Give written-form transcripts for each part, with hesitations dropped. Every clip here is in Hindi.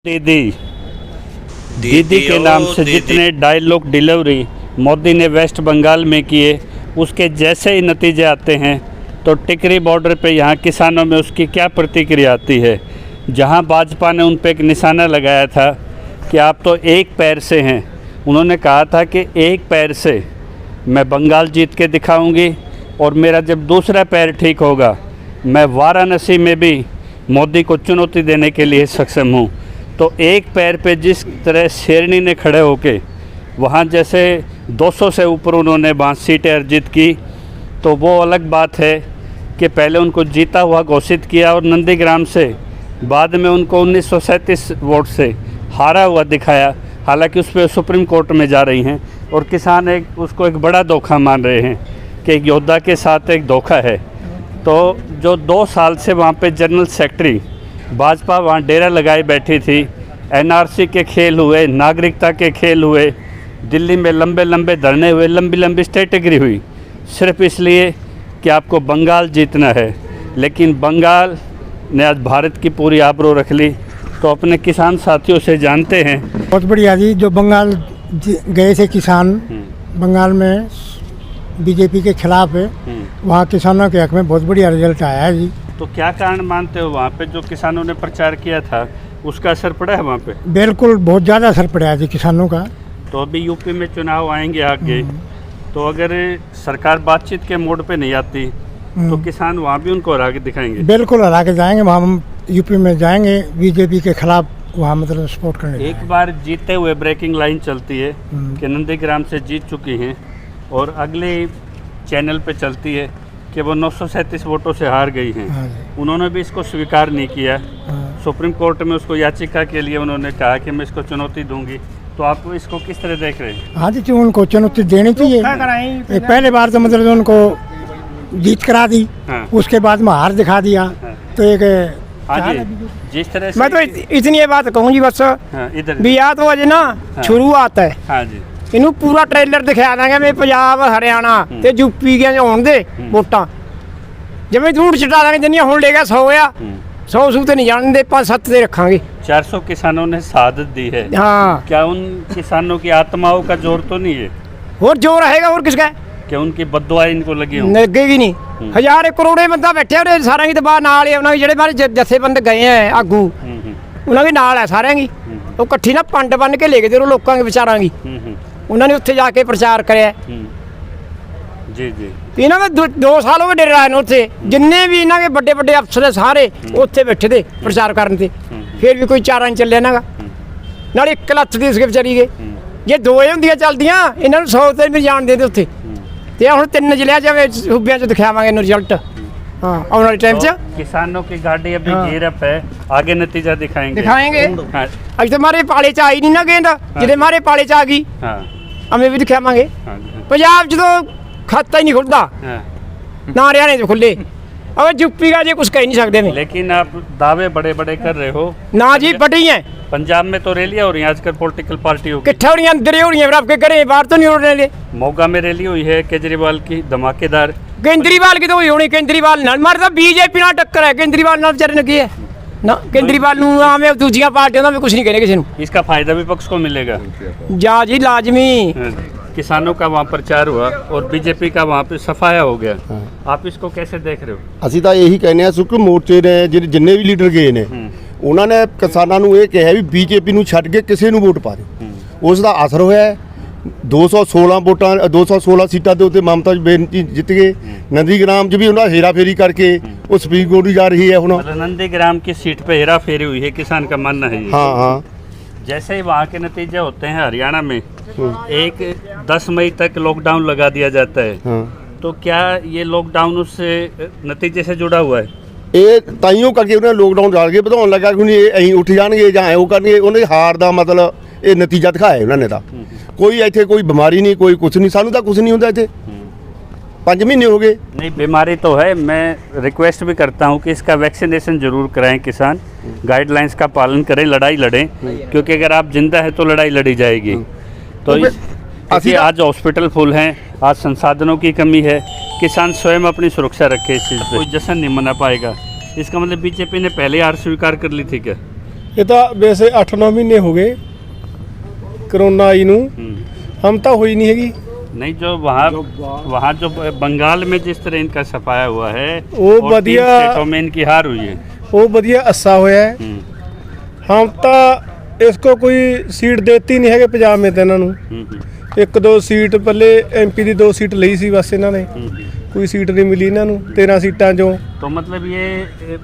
दीदी दीदी के नाम से जितने डायलॉग डिलीवरी मोदी ने वेस्ट बंगाल में किए उसके जैसे ही नतीजे आते हैं तो टिकरी बॉर्डर पे यहाँ किसानों में उसकी क्या प्रतिक्रिया आती है। जहाँ भाजपा ने उन पे एक निशाना लगाया था कि आप तो एक पैर से हैं, उन्होंने कहा था कि एक पैर से मैं बंगाल जीत के दिखाऊंगी और मेरा जब दूसरा पैर ठीक होगा मैं वाराणसी में भी मोदी को चुनौती देने के लिए सक्षम हूँ। तो एक पैर पे जिस तरह शेरनी ने खड़े होके वहाँ जैसे 200 से ऊपर उन्होंने वहाँ सीटें अर्जित की, तो वो अलग बात है कि पहले उनको जीता हुआ घोषित किया और नंदीग्राम से बाद में उनको 1937 वोट से हारा हुआ दिखाया। हालांकि उस पर सुप्रीम कोर्ट में जा रही हैं और किसान उसको एक बड़ा धोखा मान रहे हैं कि एक योद्धा के साथ एक धोखा है। तो जो 2 साल से वहाँ पे जनरल सेक्रेटरी भाजपा वहाँ डेरा लगाए बैठी थी, एनआरसी के खेल हुए, नागरिकता के खेल हुए, दिल्ली में लंबे लंबे धरने हुए, लंबी लंबी स्ट्रेटगी हुई सिर्फ इसलिए कि आपको बंगाल जीतना है। लेकिन बंगाल ने आज भारत की पूरी आबरू रख ली। तो अपने किसान साथियों से जानते हैं। बहुत बढ़िया जी, जो बंगाल गए थे किसान, बंगाल में बीजेपी के खिलाफ है, वहाँ किसानों के हक में बहुत बढ़िया रिजल्ट आया है जी। तो क्या कारण मानते हो वहाँ पे जो किसानों ने प्रचार किया था उसका असर पड़ा है वहाँ पे? बिल्कुल, बहुत ज़्यादा असर पड़ा है जी किसानों का। तो अभी यूपी में चुनाव आएंगे आगे, तो अगर सरकार बातचीत के मोड पे नहीं आती तो किसान वहाँ भी उनको हरा के दिखाएंगे? बिल्कुल हरा के जाएंगे, वहाँ हम यूपी में जाएंगे बीजेपी के खिलाफ, वहाँ मतलब सपोर्ट करने। एक बार जीते हुए ब्रेकिंग लाइन चलती है कि नंदीग्राम से जीत चुकी हैं और अगले चैनल पे चलती है कि वो 937 वोटों से हार गई हैं। उन्होंने भी इसको स्वीकार नहीं किया। सुप्रीम कोर्ट में उसको याचिका के लिए उन्होंने कहा कि मैं इसको चुनौती दूंगी। तो आप इसको किस तरह देख रहे हैं? हाँ जी, उनको चुनौती देनी चाहिए। पहले बार तो मतलब उनको जीत करा दी, उसके बाद में हार दिखा दिया। तो एक जिस तरह से मैं तो इतनी ये बात कहूँ जी बस, भी या तो अजे ना शुरुआत है। हाँ जी, ਇਹਨੂੰ ਪੂਰਾ ਟ੍ਰੇਲਰ ਦਿਖਾ ਦਾਂਗੇ ਵੀ ਪੰਜਾਬ ਹਰਿਆਣਾ ਤੇ ਯੂਪੀ ਕੇ ਹੋਣ ਦੇ ਵੋਟਾਂ ਜਿਵੇਂ ਝੂਠ ਛਟਾ ਦਾਂਗੇ ਜਿੰਨੀਆਂ ਹੁਣ ਲੈ ਗਿਆ 100 ਆ 100 ਸੂ ਤੇ ਨਹੀਂ ਜਾਣਦੇ 5-7 ਤੇ ਰੱਖਾਂਗੇ। 400 किसानों ने शहादत दी है। हाँ, क्या उन किसानों की आत्माओं का जोर तो नहीं है? और जोर रहेगा और किसका? क्या उनकी बद्दुआ इनको लगी हो? लगेगी नहीं। हज़ार ਕਰੋੜੇ ਬੰਦਾ ਬੈਠਿਆ ਉਹਦੇ ਸਾਰਿਆਂ ਦੀ ਦਬਾਅ ਨਾਲ ਹੀ ਉਹਨਾਂ ਦੇ ਜਿਹੜੇ ਬਾਰੇ ਜਥੇਬੰਦ ਗਏ ਆ ਆਗੂ ਉਹਨਾਂ ਦੇ ਨਾਲ ਹੈ ਸਾਰਿਆਂ ਦੀ। ਉਹ ਇਕੱਠੀ ਨਾ ਪੰਡ ਬੰਨ ਕੇ ਲੈ ਗਏ ਤੇ ਉਹ ਲੋਕਾਂ ਦੇ ਵਿਚਾਰਾਂ ਦੀ उन्होंने उत्थे जाके प्रचार कराया जी जी। इन्होंने 2 साल हो गए डेरे आए उत्थे, जिन्ने भी इन्होंने बड़े बड़े अफसर है सारे उत्थे बैठे थे प्रचार करने थे, फिर भी कोई चारा नहीं चलिया इन्हों का। 1 ਲੱਖ ਦੀ इसके विचारी गए, जे 2 होंदियां चलदियां इन्होंने 100 ते भी जान देते उत्थे। ते हुण 3 जिले जावे सूबियां च दिखावांगे रिजल्ट। हाँ, आने वाले टाइम च किसानों की गाड़ी अभी गिरफ्त है, आगे नतीजा दिखाएंगे। अज तो हमारे पाले च आई नहीं ना गेंद, जिहदे हमारे पाले च आ गई हमें भी दिखावांगे। पंजाब च तो खाता ही नहीं खुलता, ना हरियाणे च खुले, अब यूपी का जी कुछ कह नहीं सकते। लेकिन आप दावे बड़े बड़े कर रहे हो ना जी, बड़ी हैं। पंजाब में तो रैलियां हो रही हैं आजकल, पॉलिटिकल पार्टी हो किट्ठा हो रही हैं, अंदर हो रही हैं, आपके घरे बाहर तो नहीं हो रहे। मोगा में रैली हुई है केजरीवाल की धमाकेदार। केजरीवाल की तो हुई होनी, केजरीवाल नाल मारदा बीजेपी नाल टक्कर है, केजरीवाल नाल बेचारे ने की है ना। केजरीवाल नूं आवें दूजियां पार्टियां दा भी कुछ नहीं कहने किसी नूं। इसका फायदा विपक्ष को मिलेगा जा जी, लाजमी। किसानों का वहाँ प्रचार हुआ और बीजेपी का वहाँ पे सफाया हो गया, आप इसको कैसे देख रहे हो? ਅਸੀਂ ਤਾਂ ਇਹੀ ਕਹਿੰਦੇ ਆ, ਸੁਖ ਮੋਰਚੇ ਨੇ ਜਿੰਨੇ ਵੀ ਲੀਡਰ ਗਏ ਨੇ ਉਹਨਾਂ ਨੇ ਕਿਸਾਨਾਂ ਨੂੰ ਇਹ ਕਿਹਾ ਵੀ ਬੀਜੇਪੀ ਨੂੰ ਛੱਡ ਕੇ ਕਿਸੇ ਨੂੰ ਵੋਟ ਪਾ ਦਿਓ। ਉਸ ਦਾ ਅਸਰ ਹੋਇਆ 216 ਵੋਟਾਂ 216 ਸੀਟਾਂ ਦੇ ਉੱਤੇ ਮਮਤਾ ਬੈਨਰਜੀ ਜਿੱਤ ਗਏ। ਨੰਦੀਗ੍ਰਾਮ 'ਚ ਵੀ ਉਹਨਾਂ हेराफेरी करके वो सुप्रीम कोर्ट जा रही है। मतलब नंदीग्राम की सीट पे हेराफेरी हुई है, किसान का मानना है। हाँ हाँ, जैसे ही वहाँ के नतीजे होते हैं हरियाणा में 10 मई तक लॉकडाउन लगा दिया जाता है, तो क्या ये लॉकडाउन उससे नतीजे से जुड़ा हुआ है? ਇਹ ਤਾਈਓ ਕਰਕੇ ਉਹਨਾਂ ਲੋਕਡਾਊਨ ਜਾ ਕੇ ਵਧਾਉਣ ਲੱਗਾ ਕਿ ਇਹ ਐਂ ਉੱਠ ਜਾਣਗੇ ਜਾਂ ਐਂ ਉਹ ਕਰਨਗੇ। ਉਹਨਾਂ ਦੀ ਹਾਰ ਦਾ ਮਤਲਬ ਇਹ ਨਤੀਜਾ ਦਿਖਾਇਆ ਉਹਨਾਂ ਨੇ। ਤਾਂ ਕੋਈ ਇੱਥੇ ਕੋਈ ਬਿਮਾਰੀ ਨਹੀਂ, ਕੋਈ ਕੁਛ नहीं, ਸਾਨੂੰ ਤਾਂ ਕੁਛ नहीं ਹੁੰਦਾ ਇੱਥੇ। 5 महीने हो गए। नहीं, बीमारी तो है। मैं रिक्वेस्ट भी करता हूँ कि इसका वैक्सीनेशन जरूर कराएं, किसान गाइडलाइंस का पालन करें, लड़ाई लड़ें, क्योंकि अगर आप जिंदा है तो लड़ाई लड़ी जाएगी। तो आज हॉस्पिटल फुल हैं, आज संसाधनों की कमी है, किसान स्वयं अपनी सुरक्षा रखे। इस चीज़ पर कोई जश्न नहीं मना पाएगा। इसका मतलब बीजेपी ने पहले हार स्वीकार कर ली थी क्या? ਇਹ ਤਾਂ ਵੈਸੇ 8-9 ਮਹੀਨੇ ਹੋ ਗਏ ਕਰੋਨਾ ਆਈ ਨੂੰ ਹਮ ਤਾਂ ਹੋਈ ਨਹੀਂ ਹੈਗੀ नहीं जो वहाँ जो बंगाल में जिस तरह इनका सफाया हुआ है वो और तीन बढ़िया- स्टेटों में इनकी हार हुई है। ਉਹ ਵਧੀਆ ਅੱਸਾ ਹੋਇਆ ਹੈ ਹਮ ਤਾਂ ਇਸ ਕੋ ਕੋਈ ਸੀਟ ਦੇਤੀ ਨਹੀਂ ਹੈਗੇ ਪੰਜਾਬ ਵਿੱਚ ਇਹਨਾਂ ਨੂੰ ਇੱਕ ਦੋ ਸੀਟ ਪਹਿਲੇ ਐਮਪੀ ਦੀ 2 ਸੀਟ ਲਈ ਸੀ ਬਸ ਇਹਨਾਂ ਨੇ ਕੋਈ ਸੀਟ ਨਹੀਂ ਮਿਲੀ ਇਹਨਾਂ ਨੂੰ 13 ਸੀਟਾਂ ਚੋਂ तो मतलब ये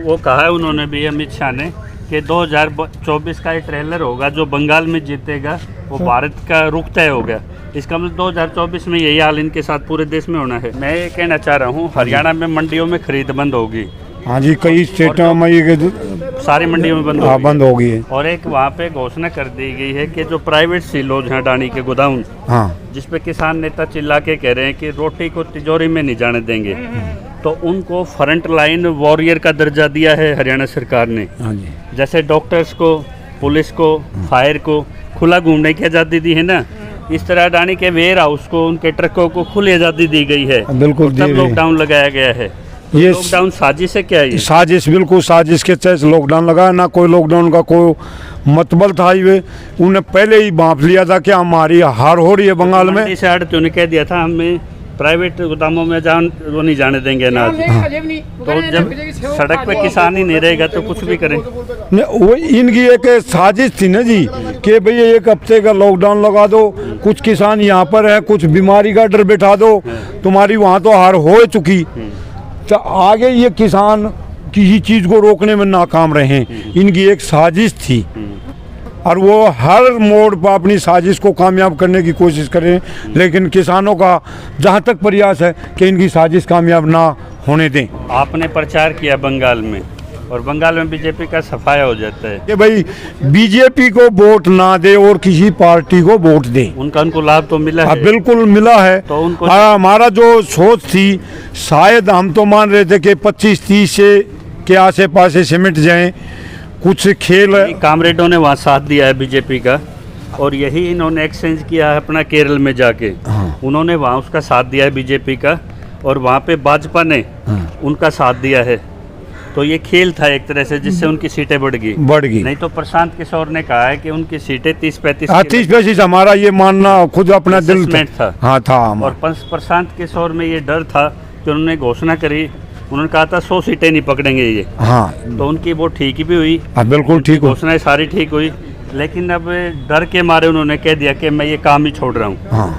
वो कहा है उन्होंने भी अमित शाह ने कि 2024 का ये ट्रेलर होगा जो बंगाल में जीतेगा वो भारत का रुख तय हो गया। इसका मतलब 2024 में यही हाल इनके साथ पूरे देश में होना है। मैं ये कहना चाह रहा हूँ हरियाणा में मंडियों में खरीद बंद होगी, हाँ जी, कई स्टेटों में ये सारी मंडियों में बंद हाँ, होगी। बंद हो गई है। और एक वहाँ पे घोषणा कर दी गई है कि जो प्राइवेट सिलोज हैं डाणी के गोदाम हाँ जिसपे किसान नेता चिल्ला के कह रहे हैं कि रोटी को तिजोरी में नहीं जाने देंगे, तो उनको फ्रंट लाइन वॉरियर का दर्जा दिया है हरियाणा सरकार ने। हाँ जी, जैसे डॉक्टर्स को, पुलिस को, फायर को खुला घूमने की आज़ादी दी है ना, इस तरह अडानी के वेयर हाउस को, उनके ट्रकों को खुली आज़ादी दी गई है। बिल्कुल दी तब गई। लॉकडाउन लगाया गया है। ये लॉकडाउन साजिश है क्या ये? साजिश, बिल्कुल साजिश के तहत लॉकडाउन लगाया ना, कोई लॉकडाउन का कोई मतबल था ही। वे उन्हें पहले ही भांप लिया था कि हमारी हार हो रही है बंगाल में। मंडी से आड़तियों ने कह दिया था हमें प्राइवेट गोदामों में वो नहीं जाने देंगे अनाज। तो जब सड़क पे किसान ही नहीं रहेगा तो कुछ भी करें। वो इनकी एक साजिश थी ना जी कि भाई 1 हफ्ते का लॉकडाउन लगा दो, कुछ किसान यहाँ पर है, कुछ बीमारी का डर बैठा दो, तुम्हारी वहाँ तो हार हो चुकी, तो आगे ये किसान किसी चीज़ को रोकने में नाकाम रहे। इनकी एक साजिश थी और वो हर मोड़ पर अपनी साजिश को कामयाब करने की कोशिश करें, लेकिन किसानों का जहाँ तक प्रयास है कि इनकी साजिश कामयाब ना होने दें। आपने प्रचार किया बंगाल में और बंगाल में बीजेपी का सफाया हो जाता है कि भाई बीजेपी को वोट ना दे और किसी पार्टी को वोट दे। उनको लाभ तो मिला हाँ, है। बिल्कुल मिला है। तो उनको हमारा जो सोच थी, शायद हम तो मान रहे थे कि 25-30 से के आसे पास सिमट जाएं, कुछ खेल। कामरेडों ने वहाँ साथ दिया है बीजेपी का, और यही इन्होंने एक्सचेंज किया है अपना केरल में जाके। उन्होंने वहाँ उसका साथ दिया है बीजेपी का, और वहाँ पे भाजपा ने उनका साथ दिया है। तो ये खेल था एक तरह से जिससे उनकी सीटें बढ़ गई। नहीं तो प्रशांत किशोर ने कहा है कि उनकी सीटें 30-35 30-35 हमारा ये मानना खुद अपना दिल था। हाँ था। और प्रशांत किशोर में ये डर था कि उन्होंने घोषणा करी, उन्होंने कहा था 100 सीटें नहीं पकड़ेंगे ये। हाँ, तो उनकी वो ठीक भी हुई। हाँ, बिल्कुल ठीक हुई। घोषणाएं सारी ठीक हुई, लेकिन अब डर के मारे उन्होंने कह दिया कि मैं ये काम ही छोड़ रहा हूँ। हाँ।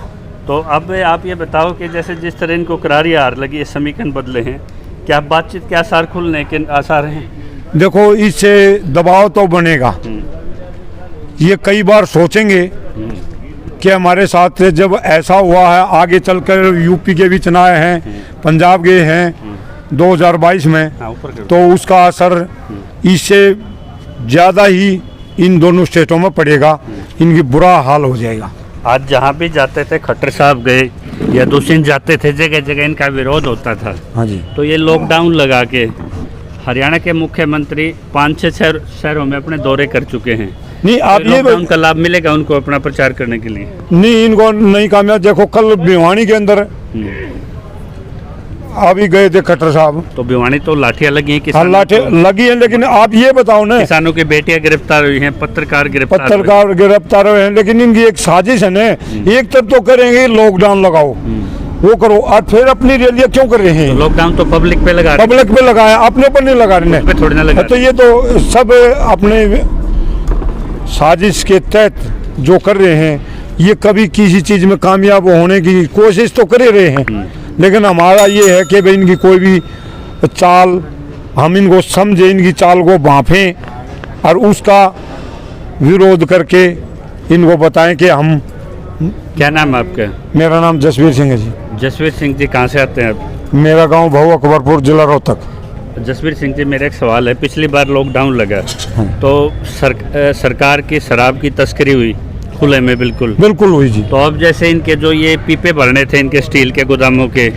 तो अब आप ये बताओ कि जैसे जिस तरह इनको करारी हार लगी, ये समीकरण बदले हैं, क्या बातचीत के आसार खुलने के आसार हैं? देखो, इससे दबाव तो बनेगा। ये कई बार सोचेंगे कि हमारे साथ जब ऐसा हुआ है, आगे चलकर यूपी के भी चुनाव हैं, पंजाब के हैं 2022 में, तो उसका असर इससे ज़्यादा ही इन दोनों स्टेटों में पड़ेगा, इनकी बुरा हाल हो जाएगा। आज जहाँ भी जाते थे, खट्टर साहब गए या दूसरे जाते थे, जगह जगह इनका विरोध होता था। हाँ जी। तो ये लॉकडाउन लगा के हरियाणा के मुख्यमंत्री 5-6 शहरों में अपने दौरे कर चुके हैं। नहीं, आप ये लॉकडाउन का लाभ मिलेगा उनको अपना प्रचार करने के लिए? नहीं, इनको नहीं कामयाब। देखो, कल भिवानी के अंदर अभी गए थे खट्टर साहब, तो भिवानी तो लाठियां लगी हैं, हाँ, किसानों लाठे को। लगी है, लेकिन आप ये बताओ ना, किसानों की बेटियां गिरफ्तार हुई हैं, पत्रकार गिरफ्तार हुए। पत्रकार गिरफ्तार हुए हैं, लेकिन इनकी एक साजिश है ना, एक तरफ तो करेंगे लॉकडाउन लगाओ, वो करो, और फिर अपनी रैलियां क्यों कर रहे हैं? लॉकडाउन तो पब्लिक पे लगा रहे हैं, पब्लिक पे लगाया, अपने पर नहीं लगा रहे पे थोड़ी ना लगा हैं। तो ये तो सब अपने साजिश के तहत जो कर रहे हैं, ये कभी किसी चीज़ में कामयाब होने की कोशिश तो कर ही रहे हैं, लेकिन हमारा ये है कि भाई इनकी कोई भी चाल हम इनको समझे, इनकी चाल को भांपें और उसका विरोध करके इनको बताएं कि हम। क्या नाम है आपका? मेरा नाम जसवीर सिंह है जी। जसवीर सिंह जी, कहाँ से आते हैं आप? मेरा गांव भऊ अकबरपुर, जिला रोहतक। जसवीर सिंह जी, मेरा एक सवाल है। पिछली बार लॉकडाउन लगा तो सरकार की शराब की तस्करी हुई खुले में, बिल्कुल हुई जी। तो अब जैसे इनके जो ये पीपे भरने थे इनके स्टील के गोदामों के,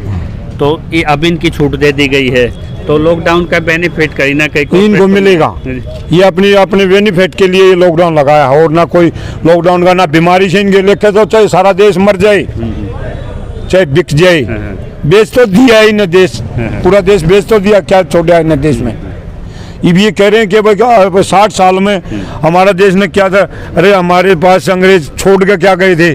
तो ये अब इनकी छूट दे दी गई है, तो लॉकडाउन का बेनिफिट कहीं ना कहीं इनको मिलेगा। ये अपने बेनिफिट के लिए लॉकडाउन लगाया है, और ना कोई लॉकडाउन का ना बीमारी से इनके लेके, तो चाहे सारा देश मर जाए, चाहे बिक जाए, बेच तो दिया ही न देश, पूरा देश बेच तो दिया, क्या छोड़ा है न देश में। ये भी ये कह रहे हैं कि भाई 60 साल में हमारा देश ने क्या था। अरे हमारे पास अंग्रेज छोड़ के क्या गए थे,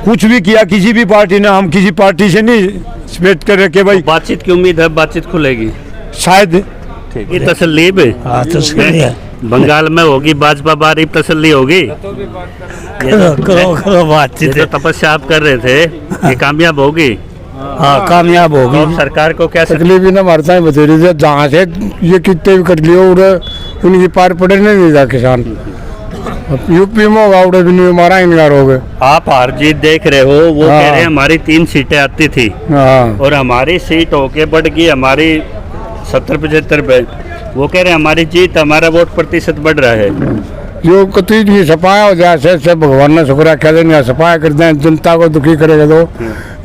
कुछ भी किया किसी भी पार्टी ने। हम किसी पार्टी से नहीं एक्सपेक्ट कर रहे कि भाई बातचीत की उम्मीद है, बातचीत खुलेगी शायद। ये तसल्ली है। हाँ तस्वीर है। बंगाल में होगी भाजपा बारी, तसल्ली होगी। करो ये बातचीत। तो तपस्या आप कर रहे थे, ये कामयाब होगी। हाँ कामयाब होगी। अब सरकार को क्या तकलीफ ही ना मरता है बतेरी से जहाँ से ये कितने भी कर लियो उड़े उनकी पार पड़े नहीं देता किसान। यूपी में होगा उड़े भी नहीं मारा इनकार हो गए। आप हार जीत देख रहे हो, वो हाँ। कह रहे हैं हमारी 3 सीटें आती थी हाँ और हमारी सीट होके बढ़ गई हमारी 70-75 पे। वो कह रहे हैं हमारी जीत, हमारा वोट प्रतिशत बढ़ रहा है। जो कतई भी सफाया हो जाए से भगवान ने शुक्र है, कहते नहीं सफाया कर दें, जनता को दुखी करेगा तो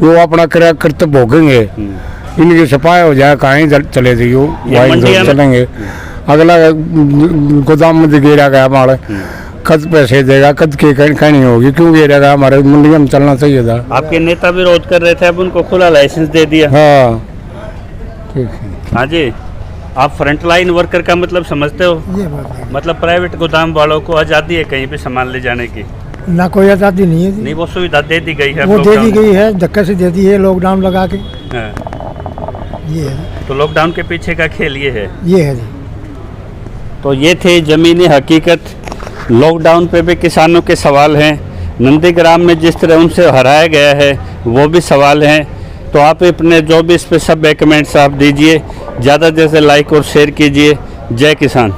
वो अपना कर्तव्य भोगेंगे। इनकी सफाई हो जाए कहीं चले थे यो मंडियां में- चलेंगे। अगला गोदाम में गिरा गया हमारे कद पैसे देगा, कद की कहीं होगी, क्यों गिरा गया हमारे मंडिया में चलना चाहिए था। आपके नेता विरोध कर रहे थे, अब उनको खुला लाइसेंस दे दिया। हाँ ठीक है। हाँ जी, आप फ्रंटलाइन वर्कर का मतलब समझते हो? ये बात है। मतलब प्राइवेट गोदाम वालों को आज़ादी है कहीं भी सामान ले जाने की? ना कोई आज़ादी नहीं है जी। नहीं, वो सुविधा दे दी गई है। वो दे दी लॉकडाउन- गई है, धक्का से दे दी है लॉकडाउन लगा के। हाँ, ये है, तो लॉकडाउन के पीछे का खेल ये है। ये है जी। तो ये थे ज़मीनी हकीकत। लॉकडाउन पे भी किसानों के सवाल हैं, नंदीग्राम में जिस तरह उनसे हराया गया है वो भी सवाल हैं। तो आप अपने जो भी इस पे सब कमेंट्स आप दीजिए, ज़्यादा से ज़्यादा लाइक और शेयर कीजिए। जय किसान।